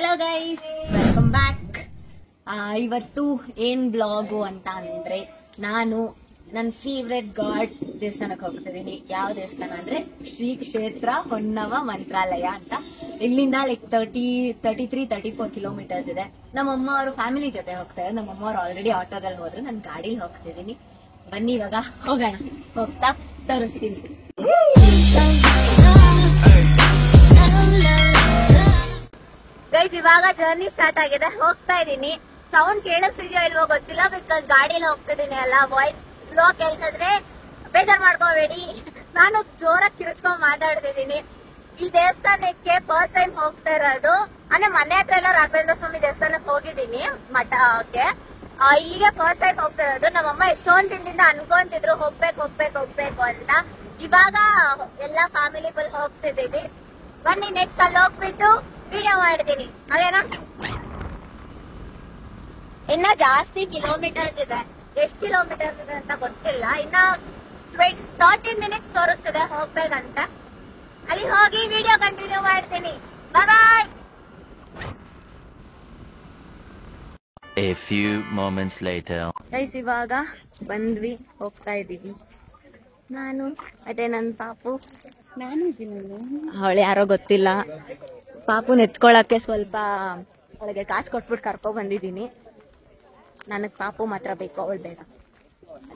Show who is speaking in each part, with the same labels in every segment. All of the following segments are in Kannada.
Speaker 1: Hello guys, welcome back. ಇವತ್ತು ಏನ್ ಬ್ಲಾಗು ಅಂತ ಅಂದ್ರೆ, ನಾನು ನನ್ನ ಫೇವ್ರೆಟ್ ಗಾಡ್ ದೇವಸ್ಥಾನಕ್ಕೆ ಹೋಗ್ತಿದ್ದೀನಿ. ಯಾವ ದೇವಸ್ಥಾನ ಅಂದ್ರೆ ಶ್ರೀ ಕ್ಷೇತ್ರ ಹೊನ್ನವ ಮಂತ್ರಾಲಯ ಅಂತ. ಇಲ್ಲಿಂದ ಲೈಕ್ 34 ಕಿಲೋಮೀಟರ್ಸ್ ಇದೆ. ನಮ್ಮಮ್ಮ ಅವರು ಫ್ಯಾಮಿಲಿ ಜೊತೆ ಹೋಗ್ತಾರೆ. ನಮ್ಮಮ್ಮ ಅವ್ರು ಆಲ್ರೆಡಿ ಆಟೋದಲ್ಲಿ ಹೋದ್ರೆ, ನಾನು ಗಾಡಿಲಿ ಹೋಗ್ತಿದ್ದೀನಿ. ಬನ್ನಿ ಇವಾಗ ಹೋಗೋಣ. ಹೋಗ್ತಾ ತೋರಿಸ್ತೀನಿ. ಗೈಸ್, ಇವಾಗ ಜರ್ನಿ ಸ್ಟಾರ್ಟ್ ಆಗಿದೆ. ಹೋಗ್ತಾ ಇದ್ದೀನಿ. ಸೌಂಡ್ ಕೇಳಿಸ್ತಿದ್ಯೋ ಇಲ್ವೋ ಗೊತ್ತಿಲ್ಲ, ಬಿಕಾಸ್ ಗಾಡಿಯಲ್ಲಿ ಹೋಗ್ತಿದ್ದೀನಿ ಅಲ್ಲ. ವಾಯ್ಸ್ ಸ್ಲೋ ಕೇಳ್ತಿದ್ರೆ ಬೇಜಾರ್ ಮಾಡ್ಕೋಬೇಡಿ. ನಾನು ಜೋರಾಗಿ ಕಿರ್ಚ್ಕೊಂಡ್ ಮಾತಾಡ್ತಿದ್ದೀನಿ. ಈ ದೇವಸ್ಥಾನಕ್ಕೆ ಫಸ್ಟ್ ಟೈಮ್ ಹೋಗ್ತಾ ಇರೋದು. ಅಂದ್ರೆ ಮನೆ ಹತ್ರ ಎಲ್ಲ ರಾಘವೇಂದ್ರ ಸ್ವಾಮಿ ದೇವಸ್ಥಾನಕ್ಕೆ ಹೋಗಿದ್ದೀನಿ, ಮಠಕ್ಕೆ. ಇಲ್ಲಿಗೆ ಫಸ್ಟ್ ಟೈಮ್ ಹೋಗ್ತಾ ಇರೋದು. ನಮ್ಮಮ್ಮ ಎಷ್ಟೊಂದ್ ದಿನದಿಂದ ಅನ್ಕೊಂತಿದ್ರು ಹೋಗ್ಬೇಕು ಅಂತ. ಇವಾಗ ಎಲ್ಲಾ ಫ್ಯಾಮಿಲಿ ಫುಲ್ ಹೋಗ್ತಿದ್ದೀವಿ. ಬನ್ನಿ, ನೆಕ್ಸ್ಟ್ ಅಲ್ಲಿ ಹೋಗ್ಬಿಟ್ಟು ವಿಡಿಯೋ ಮಾಡ್ತೀನಿ. ಹಾಗೇನಾ? ಇನ್ನ ಜಾಸ್ತಿ ಕಿಲೋಮೀಟರ್ಸ್ ಇದೆ. ಎಷ್ಟು ಕಿಲೋಮೀಟರ್ಸ್ ಇದೆ ಅಂತ ಗೊತ್ತಿಲ್ಲ. ಇನ್ನ 30 ಮಿನಿಟ್ಸ್ ತೋರಿಸ್ತಿದೆ ಹೋಗ್ಬೇಕಂತ. ಅಲ್ಲಿ ಹೋಗಿ ವಿಡಿಯೋ ಕಂಟಿನ್ಯೂ ಮಾಡ್ತೀನಿ. ಬಾಯ್.
Speaker 2: A few moments later.
Speaker 1: Guys, ಇವಾಗ ಬಂದ್ವಿ, ಹೋಗ್ತಾ ಇದೀವಿ. ನಾನು ಅದೇ ನನ್ ಪಾಪು, ಅವಳು ಯಾರೋ ಗೊತ್ತಿಲ್ಲ. ಪಾಪುನ ಎತ್ಕೊಳಕ್ಕೆ ಸ್ವಲ್ಪ ಅವಳಿಗೆ ಕಾಸು ಕೊಟ್ಬಿಟ್ಟು ಕರ್ಕೊ ಬಂದಿದ್ದೀನಿ. ನನಗ್ ಪಾಪು ಮಾತ್ರ ಬೇಕು, ಅವಳು ಬೇಡ.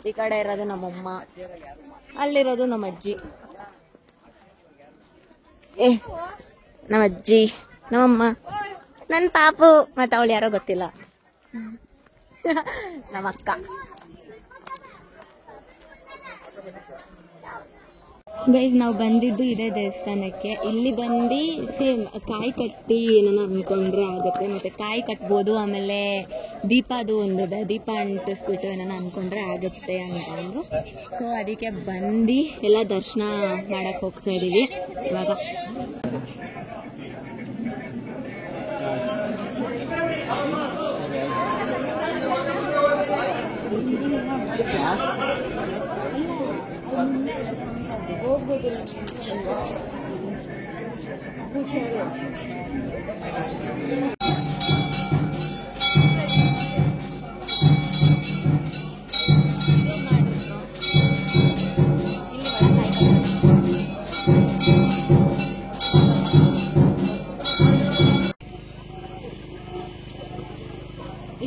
Speaker 1: ಈ ಕಡೆ ಇರೋದು ನಮ್ಮಮ್ಮ, ಅಲ್ಲಿರೋದು ನಮ್ಮ ಅಜ್ಜಿ. ನಮ್ಮ ಅಜ್ಜಿ, ನಮ್ಮಮ್ಮ, ನನ್ ಪಾಪು, ಮತ್ತೆ ಅವಳು ಯಾರೋ ಗೊತ್ತಿಲ್ಲ, ನಮ್ಮ ಅಕ್ಕ. ಗೈಸ್, ನಾವು ಬಂದಿದ್ದು ಇದೇ ದೇವಸ್ಥಾನಕ್ಕೆ. ಇಲ್ಲಿ ಬಂದು ಸೇಮ್ ಕಾಯಿ ಕಟ್ಟಿ ಏನೋ ಅನ್ಕೊಂಡ್ರೆ ಆಗುತ್ತೆ. ಮತ್ತೆ ಕಾಯಿ ಕಟ್ಬೋದು. ಆಮೇಲೆ ದೀಪದು ಒಂದಿದೆ, ದೀಪ ಅಂಟಿಸ್ಬಿಟ್ಟು ಏನೋ ಅನ್ಕೊಂಡ್ರೆ ಆಗುತ್ತೆ ಅಂತ ಅಂದ್ರು. ಸೊ ಅದಕ್ಕೆ ಬಂದು ಎಲ್ಲ ದರ್ಶನ ಮಾಡಕ್ ಹೋಗ್ತಾ ಇದೀವಿ ಇವಾಗ.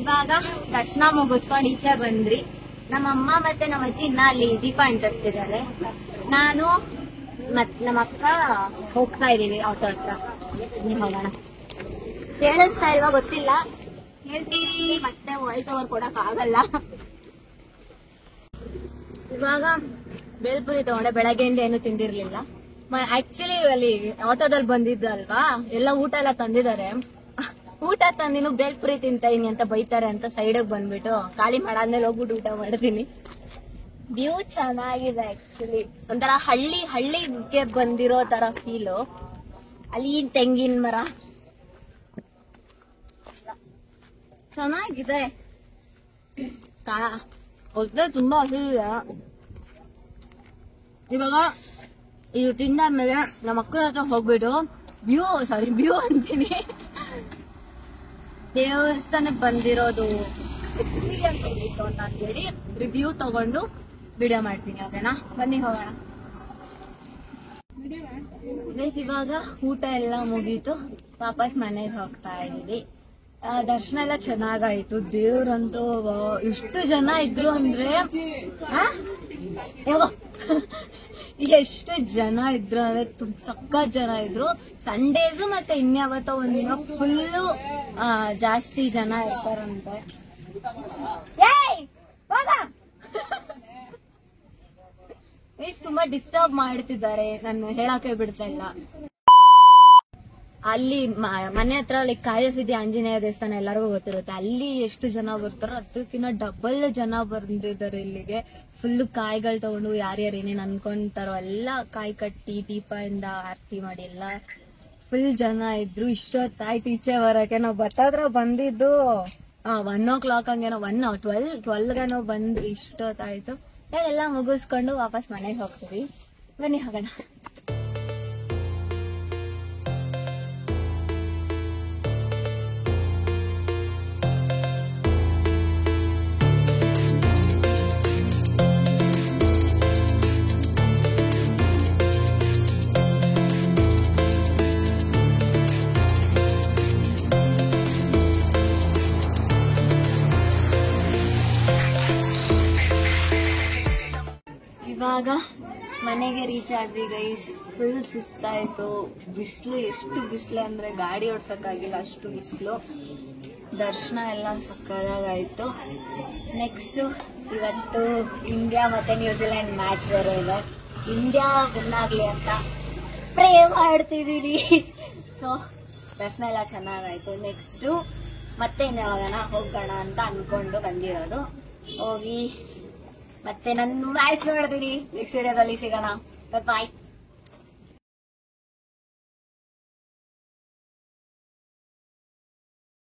Speaker 1: ಇವಾಗ ದರ್ಶನ ಮುಗಿಸ್ಕೊಂಡು ಈಚೆ ಬಂದ್ರಿ. ನಮ್ಮಮ್ಮ ಮತ್ತೆ ನಮ್ಮ ಅಜ್ಜಿ ಇನ್ನ ಅಲ್ಲಿ ದೀಪ ಅಂಟಿಸ್ತಿದ್ದಾರೆ. ನಾನು ನಮ್ಮ ಅಕ್ಕ ಹೋಗ್ತಾ ಇದೀವಿ ಆಟೋ ಹತ್ರ. ಹೋಗೋಣ. ಕೇಳಿಸ್ತಾ ಇಲ್ವಾ ಗೊತ್ತಿಲ್ಲ, ಹೇಳ್ತೀವಿ, ಮತ್ತೆ ವಾಯ್ಸ್ ಓವರ್ ಕೊಡಕ್ ಆಗಲ್ಲ. ಇವಾಗ ಬೇಲ್ಪುರಿ ತಗೊಂಡೆ. ಬೆಳಗ್ಗೆಯಿಂದ ಏನು ತಿಂದಿರ್ಲಿಲ್ಲ. ಆಕ್ಚುಲಿ ಅಲ್ಲಿ ಆಟೋದಲ್ಲಿ ಬಂದಿದ್ದಲ್ವಾ, ಎಲ್ಲ ಊಟ ಎಲ್ಲ ತಂದಿದ್ದಾರೆ. ಊಟ ತಂದಿನು ಬೇಲ್ಪುರಿ ತಿಂತಾ ಇದೀನಿ ಅಂತ ಬೈತಾರೆ ಅಂತ ಸೈಡಿಗೆ ಬಂದ್ಬಿಟ್ಟು ಖಾಲಿ ಮಾಡಾದ್ಮೇಲೆ ಹೋಗ್ಬಿಟ್ಟು ಊಟ ಮಾಡ್ತೀನಿ. ವ್ಯೂ ಚೆನ್ನಾಗಿದೆ. ಆಕ್ಚುಲಿ ಒಂಥರ ಹಳ್ಳಿಗೆ ಬಂದಿರೋ ತರ ಫೀಲು. ಅಲ್ಲಿ ತೆಂಗಿನ ಮರ ಚೆನ್ನಾಗಿದೆ. ಹೊಟ್ಟೆ ತುಂಬಾ ಹಸಿವಿದೆ. ಇವಾಗ ಇದು ತಿಂದಾದ್ಮೇಲೆ ನಮ್ಮ ಅಕ್ಕನ ಹತ್ರ ಹೋಗ್ಬಿಟ್ಟು ವ್ಯೂ ಅಂತೀನಿ, ದೇವಸ್ಥಾನಕ್ಕೆ ಬಂದಿರೋದು ಎಕ್ಸ್ಪೀರಿಯನ್ಸ್ ಹೋಗಿತ್ತು ಅಂತ ಹೇಳಿ ರಿವ್ಯೂ ತಗೊಂಡು ವಿಡಿಯೋ ಮಾಡ್ತೀನಿ. ಓಕೆನಾ? ಬನ್ನಿ ಹೋಗೋಣ. ಇವಾಗ ಊಟ ಎಲ್ಲ ಮುಗೀತು, ವಾಪಸ್ ಮನೆಗೆ ಹೋಗ್ತಾ ಇದೀವಿ. ದರ್ಶನ ಎಲ್ಲ ಚೆನ್ನಾಗಾಯ್ತು. ದೇವ್ರಂತೂ ಎಷ್ಟು ಜನ ಇದ್ರು ಅಂದ್ರೆ, ಎಷ್ಟು ಜನ ಇದ್ರು ಅಂದ್ರೆ ಸಖತ್ ಜನ ಇದ್ರು. ಸಂಡೇಸು ಮತ್ತೆ ಇನ್ಯಾವತ್ತೋ ಒಂದಿನ ಫುಲ್ಲು ಜಾಸ್ತಿ ಜನ ಇರ್ತಾರಂತೆ. ತುಂಬಾ ಡಿಸ್ಟರ್ಬ್ ಮಾಡ್ತಿದ್ದಾರೆ, ನಾನು ಹೇಳಕ್ಕೆ ಬಿಡ್ತಾ ಇಲ್ಲ. ಅಲ್ಲಿ ಮನೆ ಹತ್ರ ಲೈಕ್ ಕಾಯಸಿದ್ದಿ ಆಂಜನೇಯ ದೇವಸ್ಥಾನ ಎಲ್ಲರಿಗೂ ಗೊತ್ತಿರುತ್ತೆ. ಅಲ್ಲಿ ಎಷ್ಟು ಜನ ಬರ್ತಾರೋ ಅದಕ್ಕಿಂತ ಡಬಲ್ ಜನ ಬಂದಿದ್ದಾರೆ ಇಲ್ಲಿಗೆ. ಫುಲ್ ಕಾಯಿಗಳು ತಗೊಂಡು ಯಾರ್ಯಾರು ಏನೇನ್ ಅನ್ಕೊಂತಾರೋ ಎಲ್ಲ ಕಾಯಿ ಕಟ್ಟಿ ದೀಪದಿಂದ ಆರತಿ ಮಾಡಿ ಎಲ್ಲ ಫುಲ್ ಜನ ಇದ್ರು. ಇಷ್ಟೊತ್ತಾಯ್ತು ಈಚೆ ಬರಕ್ಕೆ. ನಾವು ಬತ್ತತ್ರ ಬಂದಿದ್ದು 1 o'clock ಹಂಗೇನೋ, 12 ಬಂದ್ರಿ. ಇಷ್ಟೊತ್ತಾಯ್ತು. ಎಲ್ಲ ಮುಗಿಸ್ಕೊಂಡು ವಾಪಸ್ ಮನೆಗೆ ಹೋಗ್ತೀವಿ. ಬನ್ನಿ ಹೋಗೋಣ. ಇವಾಗ ಮನೆಗೆ ರೀಚ್ ಆದ್ವಿ ಗೈಸ್. ಫುಲ್ ಸುಸ್ತಾಯ್ತು. ಬಿಸಿಲು, ಎಷ್ಟು ಬಿಸಿಲು ಅಂದ್ರೆ ಗಾಡಿ ಓಡ್ಸಕ್ಕಾಗಿಲ್ಲ, ಅಷ್ಟು ಬಿಸಿಲು. ದರ್ಶನ ಎಲ್ಲ ಸಕ್ಕದಾಗಾಯ್ತು. ನೆಕ್ಸ್ಟ್ ಇವತ್ತು ಇಂಡಿಯಾ ಮತ್ತೆ ನ್ಯೂಜಿಲೆಂಡ್ ಮ್ಯಾಚ್ ಬೇರೆ ಇದೆ. ಇಂಡಿಯಾ ವಿನ್ ಆಗ್ಲಿ ಅಂತ ಪ್ರೇ ಮಾಡ್ತಿದೀನಿ. ಸೊ ದರ್ಶನ ಎಲ್ಲ ಚೆನ್ನಾಗಾಯ್ತು. ನೆಕ್ಸ್ಟ್ ಮತ್ತೆ ಇನ್ಯಾವಾಗನ ಹೋಗೋಣ ಅಂತ ಅನ್ಕೊಂಡು ಬಂದಿರೋದು. ಹೋಗಿ ಮತ್ತೆ ನಾನು ಮ್ಯಾಚ್ ನೋಡ್ತೀನಿ. ನೆಕ್ಸ್ಟ್ ವಿಡಿಯೋದಲ್ಲಿ ಸಿಗೋಣ. ಬಾಯ್.